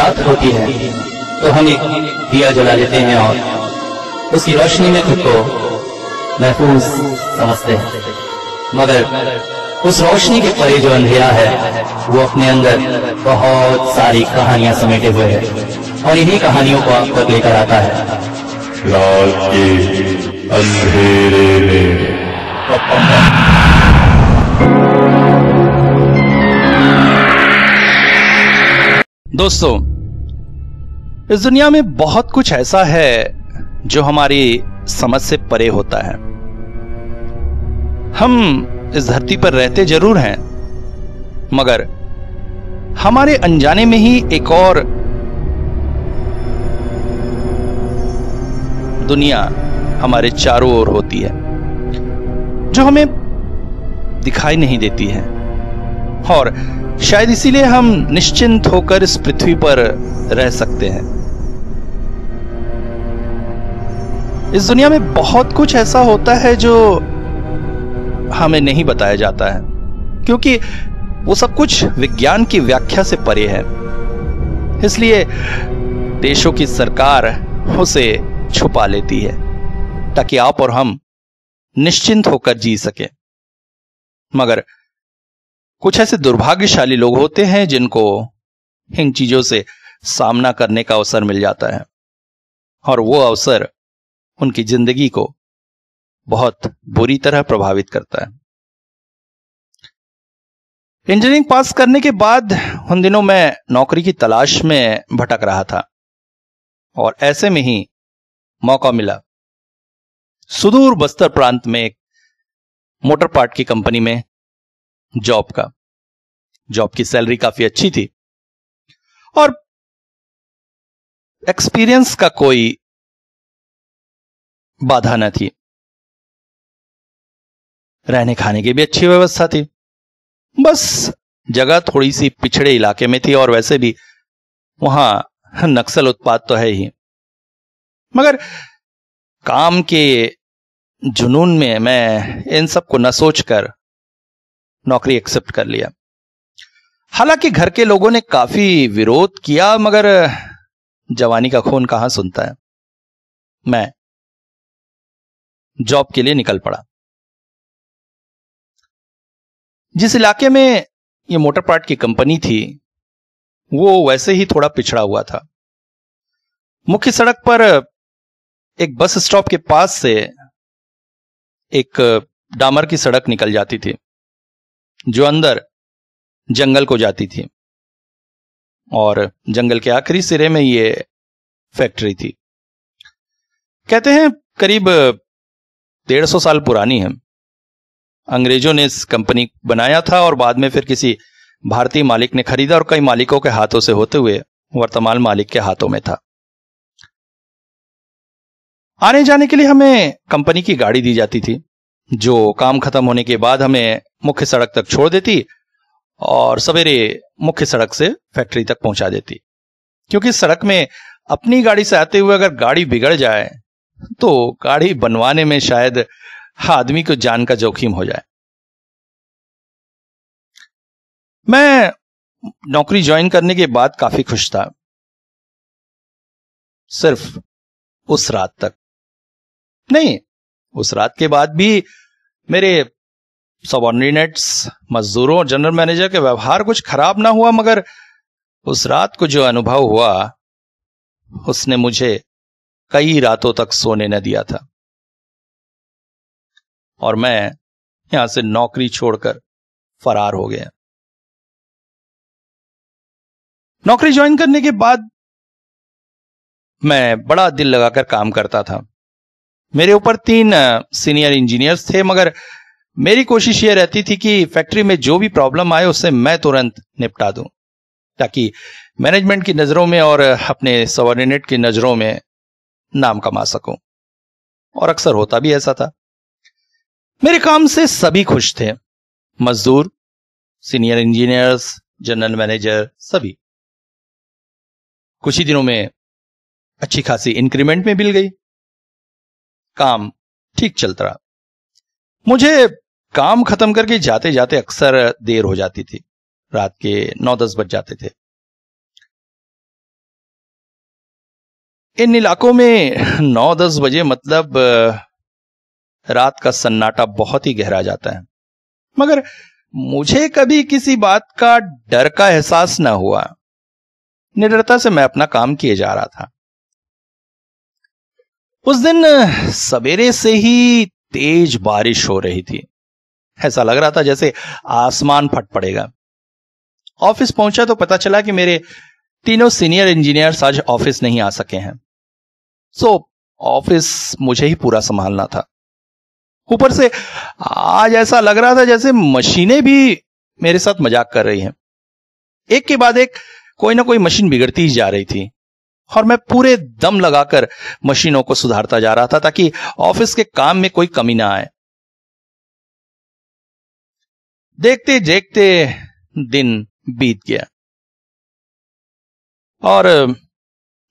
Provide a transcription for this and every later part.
रात होती है तो हम एक दिया जला लेते हैं और उसकी रोशनी में खुद को महफूज समझते हैं, मगर उस रोशनी के परे जो अंधेरा है वो अपने अंदर बहुत सारी कहानियां समेटे हुए है और इन्हीं कहानियों को आप तक लेकर आता है। रात के अंधेरे में दोस्तों, इस दुनिया में बहुत कुछ ऐसा है जो हमारी समझ से परे होता है। हम इस धरती पर रहते जरूर हैं, मगर हमारे अनजाने में ही एक और दुनिया हमारे चारों ओर होती है जो हमें दिखाई नहीं देती है, और शायद इसीलिए हम निश्चिंत होकर इस पृथ्वी पर रह सकते हैं। इस दुनिया में बहुत कुछ ऐसा होता है जो हमें नहीं बताया जाता है, क्योंकि वो सब कुछ विज्ञान की व्याख्या से परे है। इसलिए देशों की सरकार उसे छुपा लेती है ताकि आप और हम निश्चिंत होकर जी सके। मगर कुछ ऐसे दुर्भाग्यशाली लोग होते हैं जिनको इन चीजों से सामना करने का अवसर मिल जाता है, और वो अवसर उनकी जिंदगी को बहुत बुरी तरह प्रभावित करता है। इंजीनियरिंग पास करने के बाद उन दिनों मैं नौकरी की तलाश में भटक रहा था, और ऐसे में ही मौका मिला सुदूर बस्तर प्रांत में एक मोटर पार्ट की कंपनी में जॉब का। जॉब की सैलरी काफी अच्छी थी और एक्सपीरियंस का कोई बाधा न थी। रहने खाने की भी अच्छी व्यवस्था थी, बस जगह थोड़ी सी पिछड़े इलाके में थी और वैसे भी वहां नक्सल उत्पात तो है ही। मगर काम के जुनून में मैं इन सब को न सोचकर नौकरी एक्सेप्ट कर लिया। हालांकि घर के लोगों ने काफी विरोध किया, मगर जवानी का खून कहां सुनता है। मैं जॉब के लिए निकल पड़ा। जिस इलाके में ये मोटर पार्ट की कंपनी थी वो वैसे ही थोड़ा पिछड़ा हुआ था। मुख्य सड़क पर एक बस स्टॉप के पास से एक डामर की सड़क निकल जाती थी जो अंदर जंगल को जाती थी, और जंगल के आखिरी सिरे में ये फैक्ट्री थी। कहते हैं करीब 150 साल पुरानी है। अंग्रेजों ने इस कंपनी बनाया था और बाद में फिर किसी भारतीय मालिक ने खरीदा और कई मालिकों के हाथों से होते हुए वर्तमान मालिक के हाथों में था। आने जाने के लिए हमें कंपनी की गाड़ी दी जाती थी जो काम खत्म होने के बाद हमें मुख्य सड़क तक छोड़ देती और सवेरे मुख्य सड़क से फैक्ट्री तक पहुंचा देती, क्योंकि सड़क में अपनी गाड़ी से आते हुए अगर गाड़ी बिगड़ जाए तो गाड़ी बनवाने में शायद आदमी को जान का जोखिम हो जाए। मैं नौकरी ज्वाइन करने के बाद काफी खुश था, सिर्फ उस रात तक। नहीं, उस रात के बाद भी मेरे सबऑर्डिनेट्स, मजदूरों और जनरल मैनेजर के व्यवहार कुछ खराब ना हुआ, मगर उस रात को जो अनुभव हुआ उसने मुझे कई रातों तक सोने न दिया था, और मैं यहां से नौकरी छोड़कर फरार हो गया। नौकरी ज्वाइन करने के बाद मैं बड़ा दिल लगाकर काम करता था। मेरे ऊपर 3 सीनियर इंजीनियर्स थे, मगर मेरी कोशिश यह रहती थी कि फैक्ट्री में जो भी प्रॉब्लम आए उससे मैं तुरंत निपटा दूं, ताकि मैनेजमेंट की नजरों में और अपने सबऑर्डिनेट की नजरों में नाम कमा सकूं। और अक्सर होता भी ऐसा था। मेरे काम से सभी खुश थे, मजदूर, सीनियर इंजीनियर्स, जनरल मैनेजर, सभी। कुछ ही दिनों में अच्छी खासी इंक्रीमेंट में मिल गई, काम ठीक चलता रहा। मुझे काम खत्म करके जाते जाते अक्सर देर हो जाती थी, रात के 9-10 बज जाते थे। इन इलाकों में 9-10 बजे मतलब रात का सन्नाटा बहुत ही गहरा जाता है, मगर मुझे कभी किसी बात का डर का एहसास न हुआ। निडरता से मैं अपना काम किए जा रहा था। उस दिन सवेरे से ही तेज बारिश हो रही थी। ऐसा लग रहा था जैसे आसमान फट पड़ेगा। ऑफिस पहुंचा तो पता चला कि मेरे तीनों सीनियर इंजीनियर्स आज ऑफिस नहीं आ सके हैं। सो ऑफिस मुझे ही पूरा संभालना था। ऊपर से आज ऐसा लग रहा था जैसे मशीनें भी मेरे साथ मजाक कर रही हैं। एक के बाद एक कोई ना कोई मशीन बिगड़ती ही जा रही थी और मैं पूरे दम लगाकर मशीनों को सुधारता जा रहा था ताकि ऑफिस के काम में कोई कमी ना आए। देखते देखते दिन बीत गया और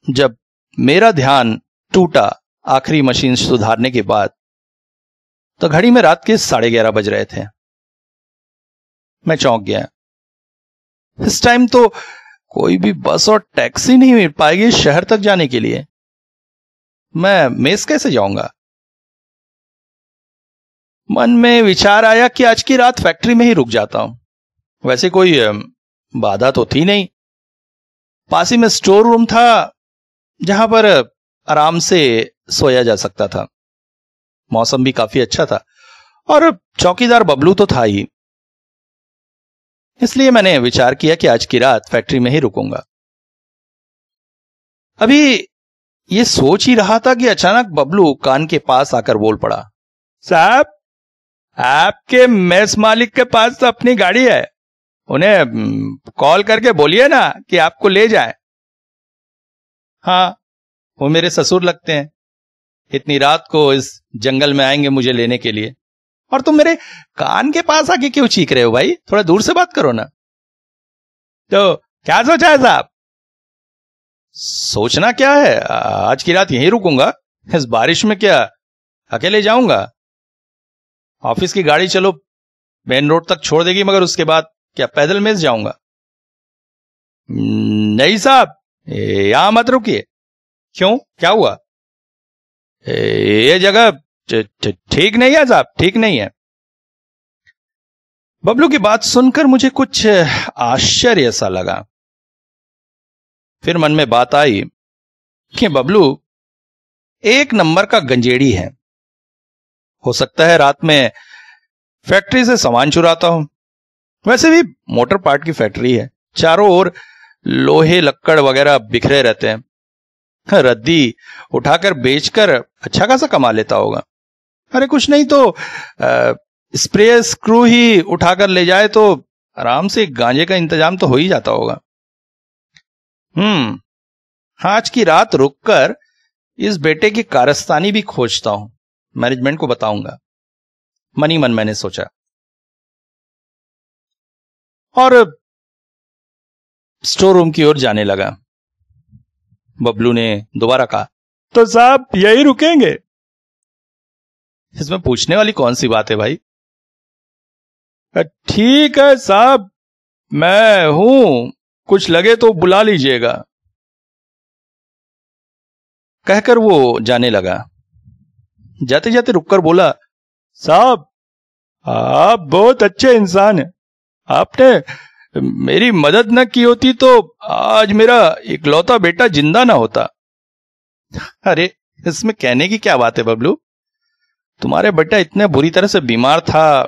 जब मेरा ध्यान टूटा आखिरी मशीन सुधारने के बाद, तो घड़ी में रात के 11:30 बज रहे थे। मैं चौंक गया। इस टाइम तो कोई भी बस और टैक्सी नहीं मिल पाएगी शहर तक जाने के लिए। मैं मेस कैसे जाऊंगा? मन में विचार आया कि आज की रात फैक्ट्री में ही रुक जाता हूं। वैसे कोई बाधा तो थी नहीं। पास ही में स्टोर रूम था जहां पर आराम से सोया जा सकता था। मौसम भी काफी अच्छा था और चौकीदार बबलू तो था ही। इसलिए मैंने विचार किया कि आज की रात फैक्ट्री में ही रुकूंगा। अभी ये सोच ही रहा था कि अचानक बबलू कान के पास आकर बोल पड़ा, साहब आपके मेस मालिक के पास तो अपनी गाड़ी है, उन्हें कॉल करके बोलिए ना कि आपको ले जाए। हाँ, वो मेरे ससुर लगते हैं, इतनी रात को इस जंगल में आएंगे मुझे लेने के लिए। और तुम मेरे कान के पास आके क्यों चीख रहे हो भाई? थोड़ा दूर से बात करो ना। तो क्या सोचा है साहब? सोचना क्या है, आज की रात यहीं रुकूंगा। इस बारिश में क्या अकेले जाऊंगा? ऑफिस की गाड़ी चलो मेन रोड तक छोड़ देगी, मगर उसके बाद क्या पैदल मेस जाऊंगा? नहीं साहब, यहां मत रुकिए। क्यों, क्या हुआ? ये जगह ठीक नहीं है साहब, ठीक नहीं है। बबलू की बात सुनकर मुझे कुछ आश्चर्य सा लगा। फिर मन में बात आई कि बबलू एक नंबर का गंजेड़ी है। हो सकता है रात में फैक्ट्री से सामान चुराता हूं। वैसे भी मोटर पार्ट की फैक्ट्री है, चारों ओर लोहे लक्कड़ वगैरह बिखरे रहते हैं। रद्दी उठाकर बेचकर अच्छा खासा कमा लेता होगा। अरे कुछ नहीं तो स्प्रे स्क्रू ही उठाकर ले जाए तो आराम से गांजे का इंतजाम तो हो ही जाता होगा। आज की रात रुककर इस बेटे की कारस्तानी भी खोजता हूं, मैनेजमेंट को बताऊंगा, मन ही मन मैंने सोचा। और स्टोर रूम की ओर जाने लगा। बबलू ने दोबारा कहा, तो साहब यही रुकेंगे? इसमें पूछने वाली कौन सी बात है भाई? ठीक है साहब, मैं हूं, कुछ लगे तो बुला लीजिएगा, कहकर वो जाने लगा। जाते जाते रुककर बोला, साहब आप बहुत अच्छे इंसान हैं, आपने मेरी मदद न की होती तो आज मेरा इकलौता बेटा जिंदा ना होता। अरे इसमें कहने की क्या बात है बबलू, तुम्हारे बेटा इतने बुरी तरह से बीमार था,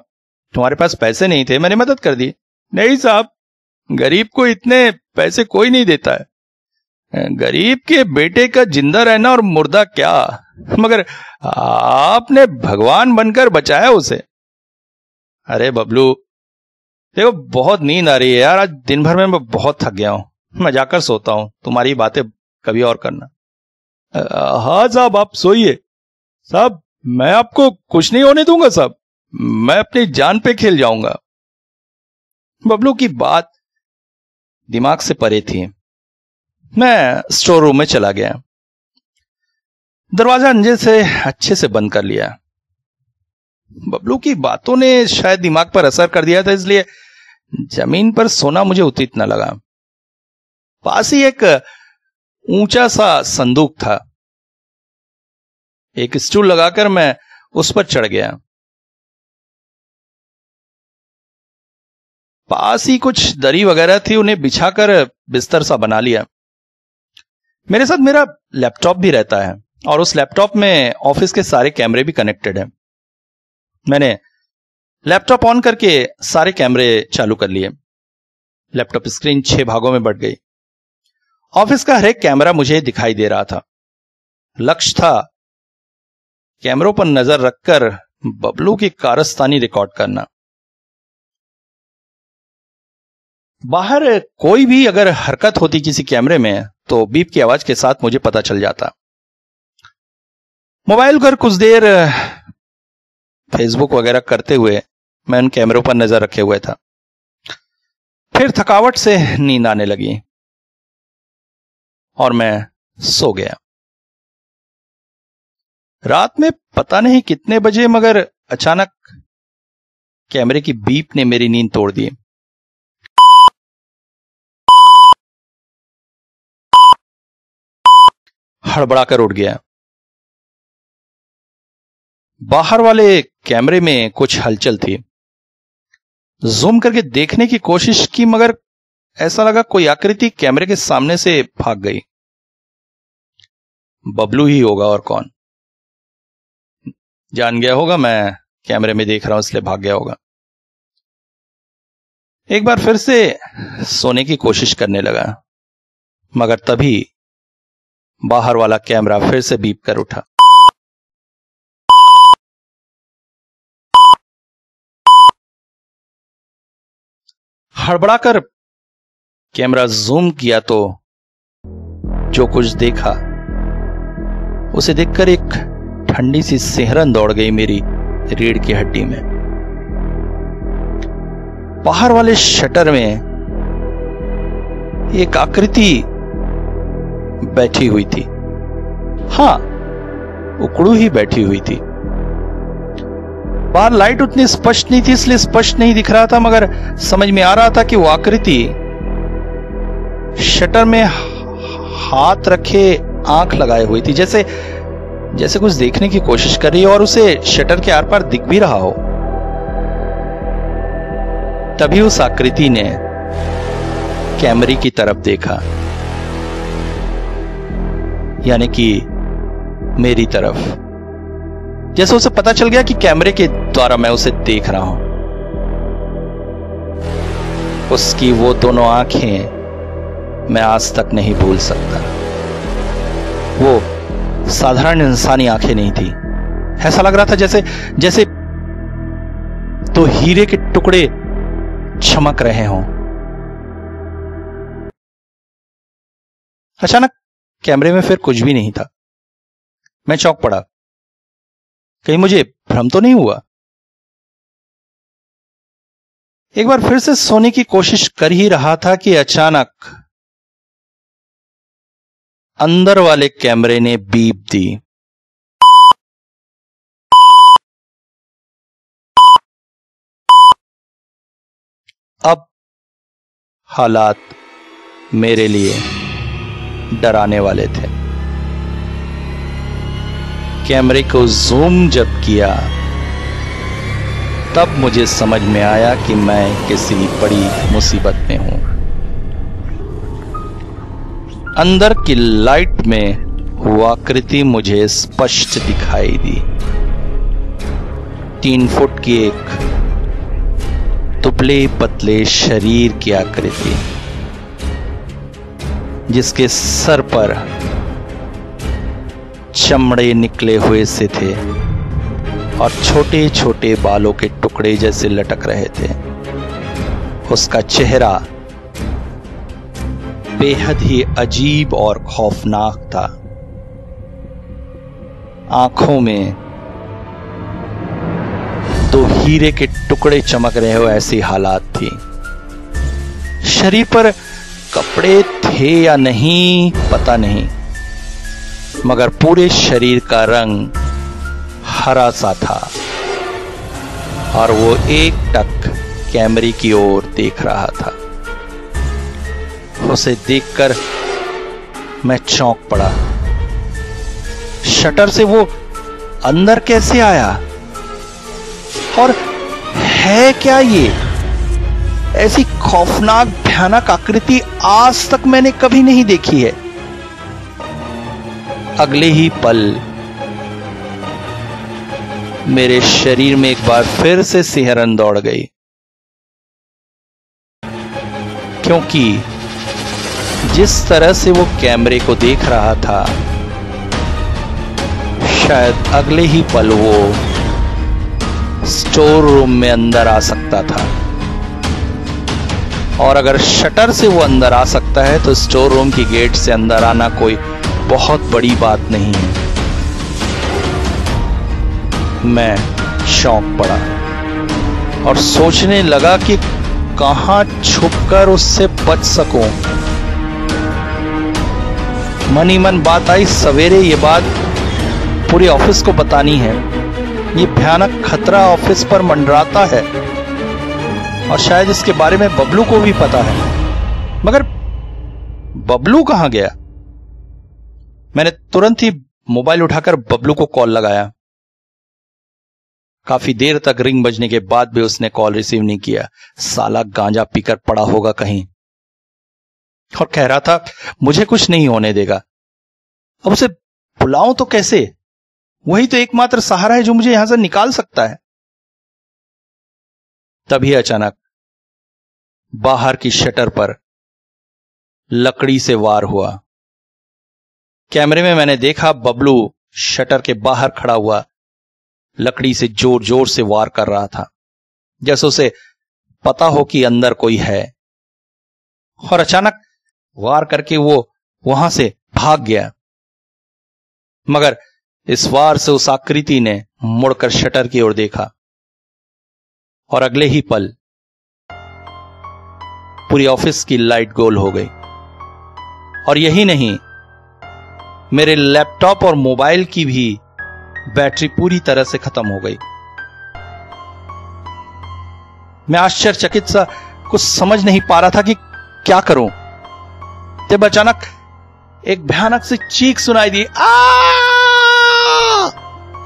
तुम्हारे पास पैसे नहीं थे, मैंने मदद कर दी। नहीं साहब, गरीब को इतने पैसे कोई नहीं देता है। गरीब के बेटे का जिंदा रहना और मुर्दा क्या, मगर आपने भगवान बनकर बचाया उसे। अरे बबलू देखो, बहुत नींद आ रही है यार, आज दिन भर में मैं बहुत थक गया हूं, मैं जाकर सोता हूं, तुम्हारी बातें कभी और करना। हाँ साहब, आप सोइए। साहब मैं आपको कुछ नहीं होने दूंगा साहब, मैं अपनी जान पे खेल जाऊंगा। बबलू की बात दिमाग से परे थी। मैं स्टोर रूम में चला गया, दरवाजा अंजे से अच्छे से बंद कर लिया। बबलू की बातों ने शायद दिमाग पर असर कर दिया था, इसलिए जमीन पर सोना मुझे उचित न लगा। पास ही एक ऊंचा सा संदूक था, एक स्टूल लगाकर मैं उस पर चढ़ गया। पास ही कुछ दरी वगैरह थी, उन्हें बिछाकर बिस्तर सा बना लिया। मेरे साथ मेरा लैपटॉप भी रहता है और उस लैपटॉप में ऑफिस के सारे कैमरे भी कनेक्टेड हैं। मैंने लैपटॉप ऑन करके सारे कैमरे चालू कर लिए। लैपटॉप स्क्रीन 6 भागों में बट गई। ऑफिस का हर एक कैमरा मुझे दिखाई दे रहा था। लक्ष्य था कैमरों पर नजर रखकर बबलू की कारस्तानी रिकॉर्ड करना। बाहर कोई भी अगर हरकत होती किसी कैमरे में तो बीप की आवाज के साथ मुझे पता चल जाता। मोबाइल पर कुछ देर फेसबुक वगैरह करते हुए मैं उन कैमरों पर नजर रखे हुए था। फिर थकावट से नींद आने लगी और मैं सो गया। रात में पता नहीं कितने बजे, मगर अचानक कैमरे की बीप ने मेरी नींद तोड़ दी। हड़बड़ाकर उठ गया। बाहर वाले कैमरे में कुछ हलचल थी। जूम करके देखने की कोशिश की, मगर ऐसा लगा कोई आकृति कैमरे के सामने से भाग गई। बबलू ही होगा, और कौन। जान गया होगा मैं कैमरे में देख रहा हूं इसलिए भाग गया होगा। एक बार फिर से सोने की कोशिश करने लगा, मगर तभी बाहर वाला कैमरा फिर से बीप कर उठा। हड़बड़ाकर कैमरा जूम किया तो जो कुछ देखा उसे देखकर एक ठंडी सी सिहरन दौड़ गई मेरी रीढ़ की हड्डी में। बाहर वाले शटर में एक आकृति बैठी हुई थी। हां, उकड़ू ही बैठी हुई थी। बाहर लाइट उतनी स्पष्ट नहीं थी इसलिए स्पष्ट नहीं दिख रहा था, मगर समझ में आ रहा था कि वो आकृति शटर में हाथ रखे आंख लगाए हुई थी, जैसे कुछ देखने की कोशिश कर रही है और उसे शटर के आर पार दिख भी रहा हो। तभी उस आकृति ने कैमरे की तरफ देखा, यानी कि मेरी तरफ। जैसे उसे पता चल गया कि कैमरे के द्वारा मैं उसे देख रहा हूं। उसकी वो दोनों आंखें मैं आज तक नहीं भूल सकता। वो साधारण इंसानी आंखें नहीं थी। ऐसा लग रहा था जैसे तो हीरे के टुकड़े चमक रहे हों। अचानक कैमरे में फिर कुछ भी नहीं था। मैं चौंक पड़ा। कहीं मुझे भ्रम तो नहीं हुआ? एक बार फिर से सोने की कोशिश कर ही रहा था कि अचानक अंदर वाले कैमरे ने बीप दी। अब हालात मेरे लिए डराने वाले थे। कैमरे को जूम जब किया तब मुझे समझ में आया कि मैं किसी बड़ी मुसीबत में हूं। अंदर की लाइट में वो आकृति मुझे स्पष्ट दिखाई दी। 3 फुट की एक दुबले पतले शरीर की आकृति, जिसके सर पर चमड़े निकले हुए से थे और छोटे छोटे बालों के टुकड़े जैसे लटक रहे थे। उसका चेहरा बेहद ही अजीब और खौफनाक था। आंखों में 2 हीरे के टुकड़े चमक रहे हो ऐसी हालात थी। शरीर पर कपड़े थे या नहीं पता नहीं, मगर पूरे शरीर का रंग हरा सा था और वो एकटक कैमरे की ओर देख रहा था। उसे देखकर मैं चौंक पड़ा। शटर से वो अंदर कैसे आया और है क्या ये? ऐसी खौफनाक भयानक आकृति आज तक मैंने कभी नहीं देखी है। अगले ही पल मेरे शरीर में एक बार फिर से सिहरन दौड़ गई, क्योंकि जिस तरह से वो कैमरे को देख रहा था, शायद अगले ही पल वो स्टोर रूम में अंदर आ सकता था। और अगर शटर से वो अंदर आ सकता है तो स्टोर रूम की गेट से अंदर आना कोई बहुत बड़ी बात नहीं है। मैं चौंक पड़ा और सोचने लगा कि कहां छुपकर उससे बच सकूं। मन ही मन बात आई, सवेरे ये बात पूरे ऑफिस को बतानी है। ये भयानक खतरा ऑफिस पर मंडराता है और शायद इसके बारे में बबलू को भी पता है। मगर बबलू कहां गया? मैंने तुरंत ही मोबाइल उठाकर बबलू को कॉल लगाया। काफी देर तक रिंग बजने के बाद भी उसने कॉल रिसीव नहीं किया। साला गांजा पीकर पड़ा होगा कहीं और कह रहा था मुझे कुछ नहीं होने देगा। अब उसे बुलाऊं तो कैसे? वही तो एकमात्र सहारा है जो मुझे यहां से निकाल सकता है। तभी अचानक बाहर की शटर पर लकड़ी से वार हुआ। कैमरे में मैंने देखा बबलू शटर के बाहर खड़ा हुआ लकड़ी से जोर जोर से वार कर रहा था, जैसे उसे पता हो कि अंदर कोई है। और अचानक वार करके वो वहां से भाग गया। मगर इस वार से उस आकृति ने मुड़कर शटर की ओर देखा और अगले ही पल पूरी ऑफिस की लाइट गोल हो गई। और यही नहीं, मेरे लैपटॉप और मोबाइल की भी बैटरी पूरी तरह से खत्म हो गई। मैं आश्चर्यचकित सा कुछ समझ नहीं पा रहा था कि क्या करूं। तब अचानक एक भयानक सी चीख सुनाई दी।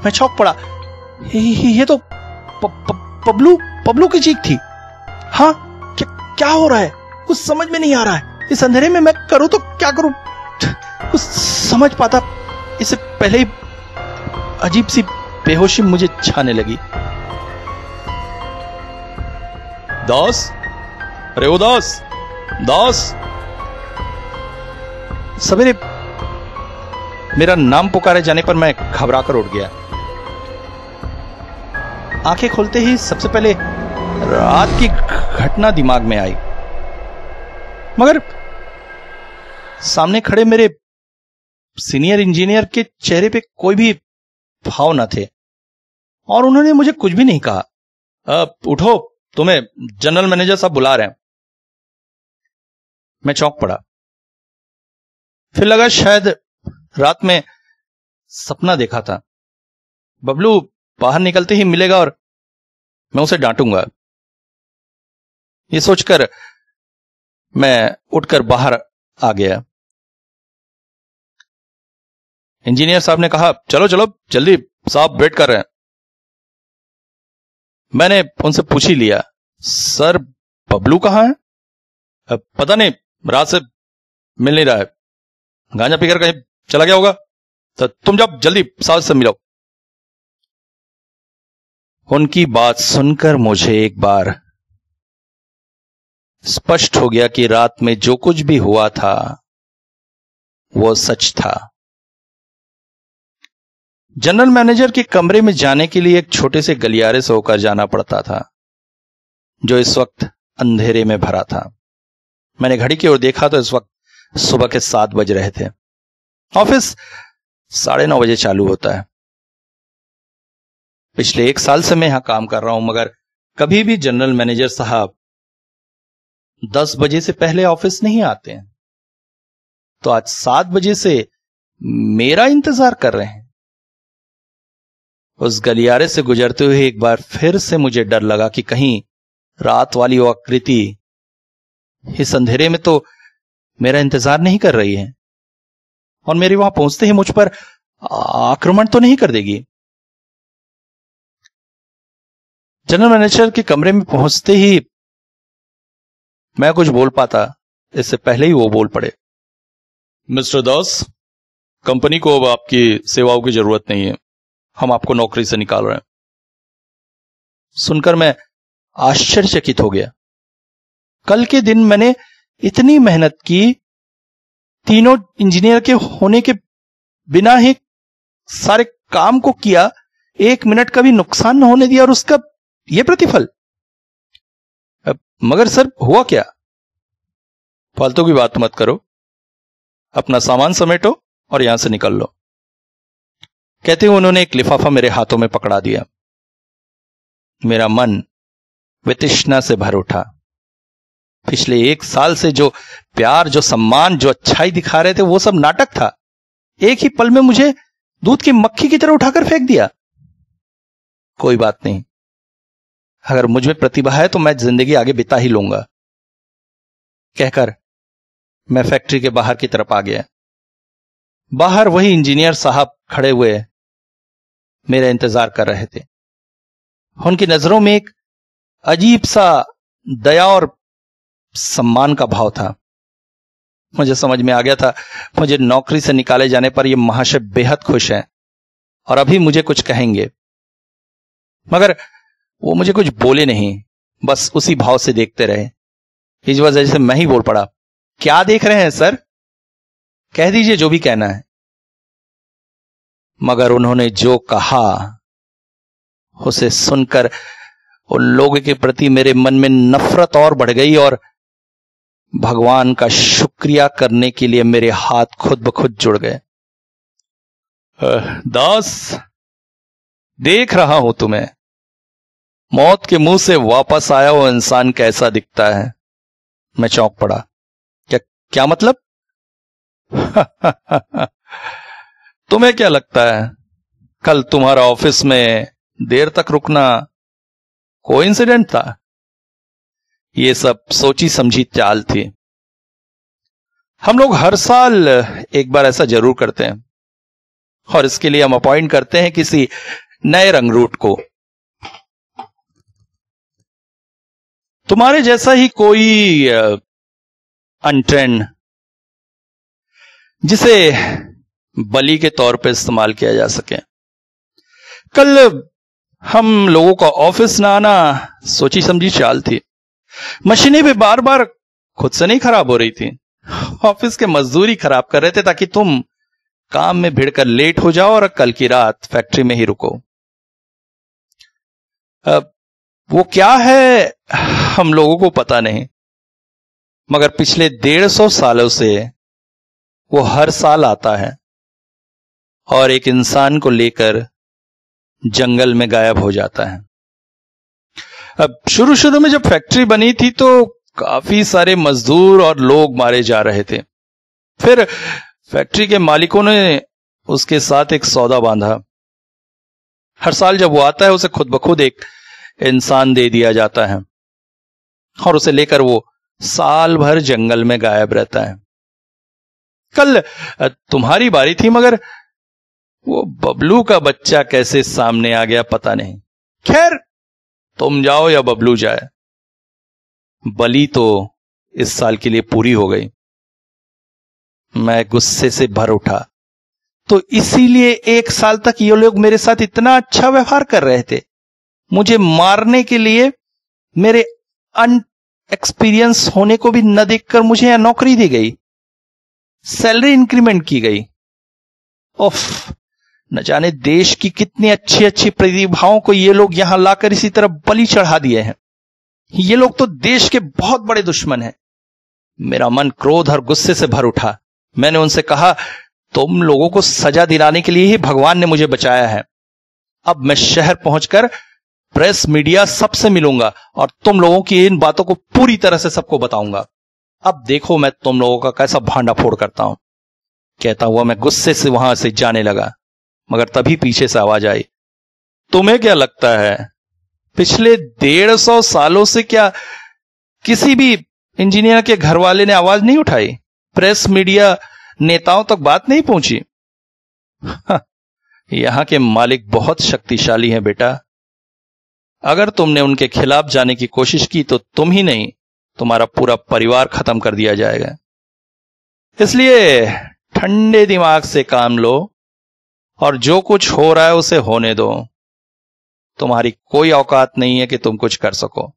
मैं चौंक पड़ा। ये तो पबलू की चीख थी। हाँ, क्या हो रहा है? कुछ समझ में नहीं आ रहा है। इस अंधेरे में मैं करूं तो क्या करूं? कुछ समझ पाता इससे पहले ही अजीब सी बेहोशी मुझे छाने लगी। दास, अरे ओ दास, दास। सवेरे मेरा नाम पुकारे जाने पर मैं घबरा कर उठ गया। आंखें खोलते ही सबसे पहले रात की घटना दिमाग में आई, मगर सामने खड़े मेरे सीनियर इंजीनियर के चेहरे पे कोई भी भाव न थे और उन्होंने मुझे कुछ भी नहीं कहा। उठो, तुम्हें जनरल मैनेजर साहब बुला रहे हैं। मैं चौंक पड़ा। फिर लगा शायद रात में सपना देखा था। बबलू बाहर निकलते ही मिलेगा और मैं उसे डांटूंगा। ये सोचकर मैं उठकर बाहर आ गया। इंजीनियर साहब ने कहा, चलो चलो जल्दी, साहब वेट कर रहे हैं। मैंने उनसे पूछ ही लिया, सर बबलू कहां है? पता नहीं, रात से मिल नहीं रहा है, गांजा पीकर कहीं चला गया होगा। तो तुम जाओ जल्दी साहब से मिलो। उनकी बात सुनकर मुझे एक बार स्पष्ट हो गया कि रात में जो कुछ भी हुआ था वो सच था। जनरल मैनेजर के कमरे में जाने के लिए एक छोटे से गलियारे से होकर जाना पड़ता था, जो इस वक्त अंधेरे में भरा था। मैंने घड़ी की ओर देखा तो इस वक्त सुबह के 7 बज रहे थे। ऑफिस 9:30 बजे चालू होता है। पिछले 1 साल से मैं यहां काम कर रहा हूं, मगर कभी भी जनरल मैनेजर साहब 10 बजे से पहले ऑफिस नहीं आते हैं। तो आज 7 बजे से मेरा इंतजार कर रहे हैं। उस गलियारे से गुजरते हुए एक बार फिर से मुझे डर लगा कि कहीं रात वाली वो आकृति इस अंधेरे में तो मेरा इंतजार नहीं कर रही है और मेरे वहां पहुंचते ही मुझ पर आक्रमण तो नहीं कर देगी। जनरल मैनेजर के कमरे में पहुंचते ही मैं कुछ बोल पाता, इससे पहले ही वो बोल पड़े। मिस्टर दास, कंपनी को अब आपकी सेवाओं की जरूरत नहीं है, हम आपको नौकरी से निकाल रहे हैं। सुनकर मैं आश्चर्यचकित हो गया। कल के दिन मैंने इतनी मेहनत की, तीनों इंजीनियर के होने के बिना ही सारे काम को किया, 1 मिनट का भी नुकसान न होने दिया, और उसका यह प्रतिफल। मगर सर हुआ क्या? फालतू की बात मत करो, अपना सामान समेटो और यहां से निकल लो। कहते हुए उन्होंने एक लिफाफा मेरे हाथों में पकड़ा दिया। मेरा मन वितृष्णा से भर उठा। पिछले 1 साल से जो प्यार, जो सम्मान, जो अच्छाई दिखा रहे थे, वो सब नाटक था। एक ही पल में मुझे दूध की मक्खी की तरह उठाकर फेंक दिया। कोई बात नहीं, अगर मुझ में प्रतिभा है तो मैं जिंदगी आगे बिता ही लूंगा, कहकर मैं फैक्ट्री के बाहर की तरफ आ गया। बाहर वही इंजीनियर साहब खड़े हुए मेरा इंतजार कर रहे थे। उनकी नजरों में एक अजीब सा दया और सम्मान का भाव था। मुझे समझ में आ गया था, मुझे नौकरी से निकाले जाने पर ये महाशय बेहद खुश हैं और अभी मुझे कुछ कहेंगे। मगर वो मुझे कुछ बोले नहीं, बस उसी भाव से देखते रहे। इस वजह से मैं ही बोल पड़ा, क्या देख रहे हैं सर, कह दीजिए जो भी कहना है। मगर उन्होंने जो कहा उसे सुनकर उन लोगों के प्रति मेरे मन में नफरत और बढ़ गई और भगवान का शुक्रिया करने के लिए मेरे हाथ खुद ब खुद जुड़ गए। दास, देख रहा हूं तुम्हें, मौत के मुंह से वापस आया वो इंसान कैसा दिखता है। मैं चौंक पड़ा। क्या मतलब? तुम्हें क्या लगता है कल तुम्हारा ऑफिस में देर तक रुकना कोइंसिडेंट था? ये सब सोची समझी चाल थी। हम लोग हर साल एक बार ऐसा जरूर करते हैं और इसके लिए हम अपॉइंट करते हैं किसी नए रंगरूट को। तुम्हारे जैसा ही कोई अनट्रेंड, जिसे बलि के तौर पर इस्तेमाल किया जा सके। कल हम लोगों का ऑफिस ना आना सोची समझी चाल थी। मशीनें भी बार बार खुद से नहीं खराब हो रही थी, ऑफिस के मजदूरी खराब कर रहे थे ताकि तुम काम में भिड़कर लेट हो जाओ और कल की रात फैक्ट्री में ही रुको। वो क्या है हम लोगों को पता नहीं, मगर पिछले 150 सालों से वो हर साल आता है और एक इंसान को लेकर जंगल में गायब हो जाता है। अब शुरू में जब फैक्ट्री बनी थी तो काफी सारे मजदूर और लोग मारे जा रहे थे। फिर फैक्ट्री के मालिकों ने उसके साथ एक सौदा बांधा। हर साल जब वो आता है उसे खुद ब खुद एक इंसान दे दिया जाता है और उसे लेकर वो साल भर जंगल में गायब रहता है। कल तुम्हारी बारी थी, मगर वो बबलू का बच्चा कैसे सामने आ गया पता नहीं। खैर, तुम जाओ या बबलू जाए, बलि तो इस साल के लिए पूरी हो गई। मैं गुस्से से भर उठा। तो इसीलिए 1 साल तक ये लोग मेरे साथ इतना अच्छा व्यवहार कर रहे थे, मुझे मारने के लिए, मेरे अनएक्सपीरियंस होने को भी न देखकर मुझे यहां नौकरी दी गई, सैलरी इंक्रीमेंट की गई। उफ, न जाने देश की कितनी अच्छी अच्छी प्रतिभाओं को ये लोग यहां लाकर इसी तरह बलि चढ़ा दिए हैं। ये लोग तो देश के बहुत बड़े दुश्मन हैं। मेरा मन क्रोध और गुस्से से भर उठा। मैंने उनसे कहा, तुम लोगों को सजा दिलाने के लिए ही भगवान ने मुझे बचाया है। अब मैं शहर पहुंचकर प्रेस, मीडिया सबसे मिलूंगा और तुम लोगों की इन बातों को पूरी तरह से सबको बताऊंगा। अब देखो मैं तुम लोगों का कैसा भांडा फोड़ करता हूं। कहता हुआ मैं गुस्से से वहां से जाने लगा, मगर तभी पीछे से आवाज आई, तुम्हें क्या लगता है पिछले 150 सालों से क्या किसी भी इंजीनियर के घर वाले ने आवाज नहीं उठाई? प्रेस, मीडिया, नेताओं तक बात नहीं पहुंची? यहां के मालिक बहुत शक्तिशाली हैं बेटा। अगर तुमने उनके खिलाफ जाने की कोशिश की तो तुम ही नहीं, तुम्हारा पूरा परिवार खत्म कर दिया जाएगा। इसलिए ठंडे दिमाग से काम लो और जो कुछ हो रहा है उसे होने दो। तुम्हारी कोई औकात नहीं है कि तुम कुछ कर सको।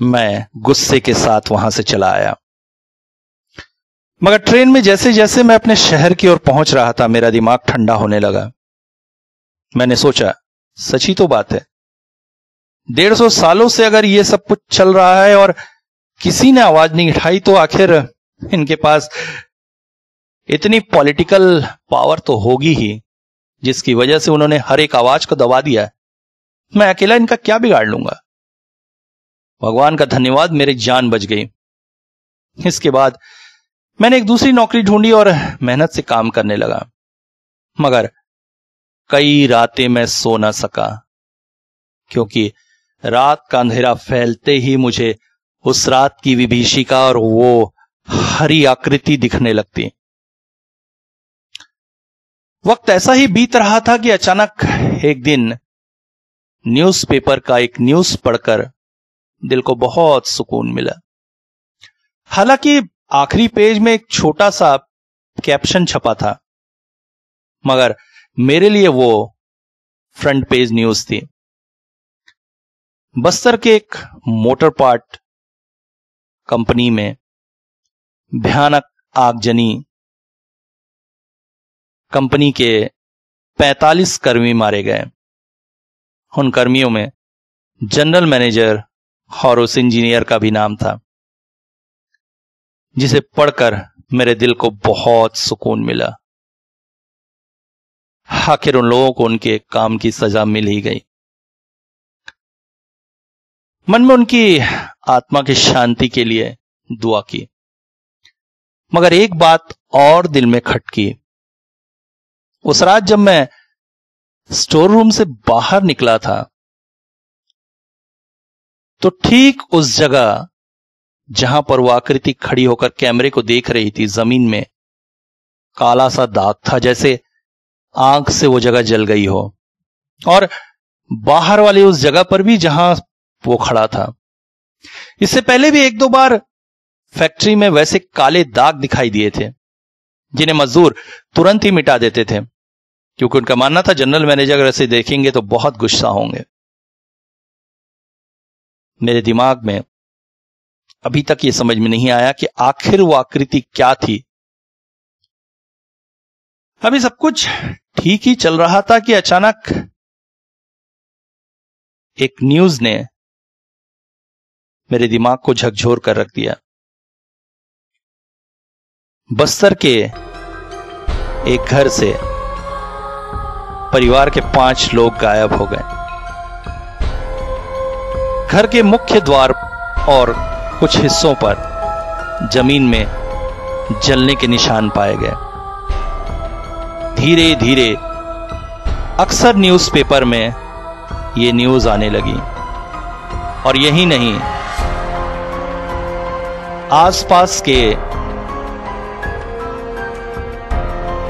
मैं गुस्से के साथ वहां से चला आया। मगर ट्रेन में जैसे जैसे मैं अपने शहर की ओर पहुंच रहा था, मेरा दिमाग ठंडा होने लगा। मैंने सोचा, सच ही तो बात है, 150 सालों से अगर ये सब कुछ चल रहा है और किसी ने आवाज नहीं उठाई, तो आखिर इनके पास इतनी पॉलिटिकल पावर तो होगी ही, जिसकी वजह से उन्होंने हर एक आवाज को दबा दिया। मैं अकेला इनका क्या बिगाड़ लूंगा? भगवान का धन्यवाद, मेरी जान बच गई। इसके बाद मैंने एक दूसरी नौकरी ढूंढी और मेहनत से काम करने लगा। मगर कई रातें मैं सो न सका, क्योंकि रात का अंधेरा फैलते ही मुझे उस रात की विभीषिका और वो हरी आकृति दिखने लगती। वक्त ऐसा ही बीत रहा था कि अचानक एक दिन न्यूज़पेपर का एक न्यूज पढ़कर दिल को बहुत सुकून मिला। हालांकि आखिरी पेज में एक छोटा सा कैप्शन छपा था, मगर मेरे लिए वो फ्रंट पेज न्यूज थी। बस्तर के एक मोटर पार्ट कंपनी में भयानक आगजनी, कंपनी के 45 कर्मी मारे गए। उन कर्मियों में जनरल मैनेजर और उस इंजीनियर का भी नाम था, जिसे पढ़कर मेरे दिल को बहुत सुकून मिला। आखिर उन लोगों को उनके काम की सजा मिल ही गई। मन में उनकी आत्मा की शांति के लिए दुआ की। मगर एक बात और दिल में खटकी। उस रात जब मैं स्टोर रूम से बाहर निकला था, तो ठीक उस जगह जहां पर वो आकृति खड़ी होकर कैमरे को देख रही थी, जमीन में काला सा दाग था, जैसे आंख से वो जगह जल गई हो। और बाहर वाली उस जगह पर भी जहां वो खड़ा था, इससे पहले भी एक दो बार फैक्ट्री में वैसे काले दाग दिखाई दिए थे, जिन्हें मजदूर तुरंत ही मिटा देते थे, क्योंकि उनका मानना था जनरल मैनेजर अगर ऐसे देखेंगे तो बहुत गुस्सा होंगे। मेरे दिमाग में अभी तक ये समझ में नहीं आया कि आखिर वो आकृति क्या थी। अभी सब कुछ ठीक ही चल रहा था कि अचानक एक न्यूज ने मेरे दिमाग को झकझोर कर रख दिया। बस्तर के एक घर से परिवार के 5 लोग गायब हो गए। घर के मुख्य द्वार और कुछ हिस्सों पर जमीन में जलने के निशान पाए गए। धीरे धीरे अक्सर न्यूज़पेपर में ये न्यूज आने लगी, और यही नहीं, आसपास के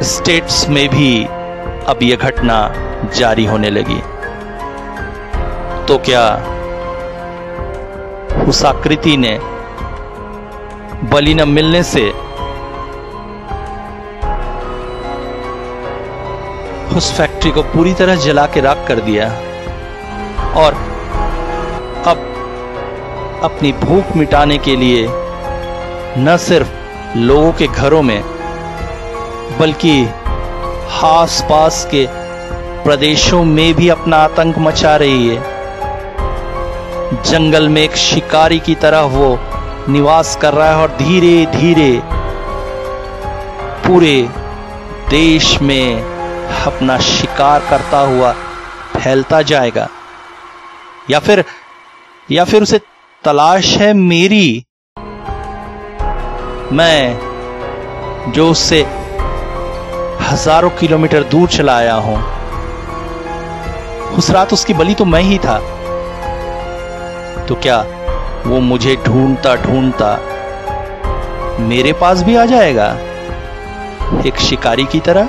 स्टेट्स में भी अब यह घटना जारी होने लगी। तो क्या उस आकृति ने बलि न मिलने से उस फैक्ट्री को पूरी तरह जला के राख कर दिया, और अब अपनी भूख मिटाने के लिए न सिर्फ लोगों के घरों में बल्कि आसपास के प्रदेशों में भी अपना आतंक मचा रही है। जंगल में एक शिकारी की तरह वो निवास कर रहा है और धीरे धीरे पूरे देश में अपना शिकार करता हुआ फैलता जाएगा। या फिर उसे तलाश है मेरी, मैं जो उससे हजारों किलोमीटर दूर चला आया हूं। उस रात उसकी बलि तो मैं ही था। तो क्या वो मुझे ढूंढता ढूंढता मेरे पास भी आ जाएगा, एक शिकारी की तरह?